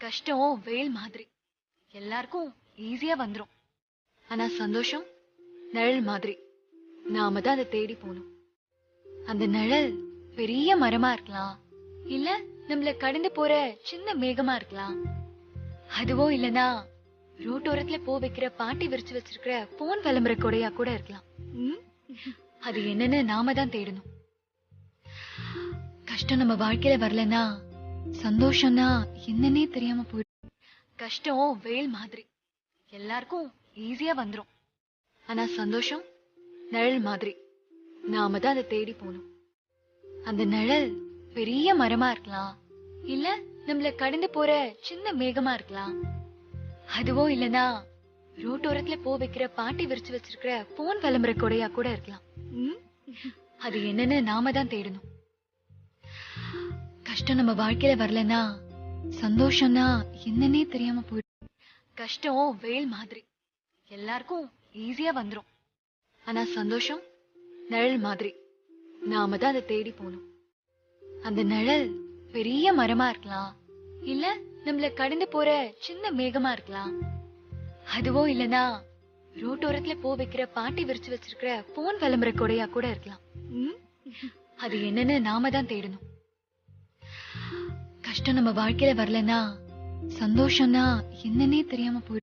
கஷ்டம் வெயில் மாதிரி எல்லாருக்கும் ஈஸியா வந்துரும். ஆனா சந்தோஷம் நிழல் மாதிரி நாம தான் அதை தேடி போகணும். அந்த நிழல் பெரிய மரமா இருக்கலாம், இல்ல நம்மள கடந்து போற சின்ன மேகமா இருக்கலாம். அதுவோ இல்லனா ரோட்டோரத்துல போ வைக்கிற பாட்டி விரிச்சு வச்சிருக்கிற போன் விளம்பர கொடையா கூட இருக்கலாம். ம்? அது என்னன்னு நாம தான் தேடணும். கஷ்டம் நம்ம வாழ்க்கையில வரலனா சந்தோஷம்னா என்னன்னே தெரியாம போயிடும். கஷ்டம் வெயில் மாதிரி எல்லாருக்கும் ஈஸியா வந்துரும். ஆனா சந்தோஷம் நிழல் மாதிரி நாம தான் அதை தேடி போகணும். அந்த நிழல் பெரிய மரமா இருக்கலாம், இல்ல நம்மள கடந்து போற சின்ன மேகமா இருக்கலாம். அதுவோ இல்லனா ரோட்டோரத்துல போ வைக்கிற பாட்டி விரிச்சு வச்சிருக்கிற போன் விளம்பர கொடையா கூட இருக்கலாம். ம்? அது என்னன்னு நாம தான் தேடணும். கஷ்டம் நம்ம வாழ்க்கையில வரலனா சந்தோஷம்னா என்னன்னே தெரியாம போயிடும். கஷ்டம் வெயில் மாதிரி எல்லாருக்கும் ஈஸியா வந்துரும். ஆனா சந்தோஷம் நிழல் மாதிரி நாம தான் அதை தேடி போகணும். அந்த நிழல் பெரிய மரமா இருக்கலாம், இல்ல நம்மள கடந்து போற சின்ன மேகமா இருக்கலாம். அதுவோ இல்லனா ரோட்டோரத்துல போ வைக்கிற பாட்டி விரிச்சு வச்சிருக்கிற போன் விளம்பர கொடையா கூட இருக்கலாம். ம்? அது என்னன்னு நாம தான் தேடணும். கஷ்டம் நம்ம வாழ்க்கையில வரலனா சந்தோஷம்னா என்னன்னே தெரியாம போயிடும்.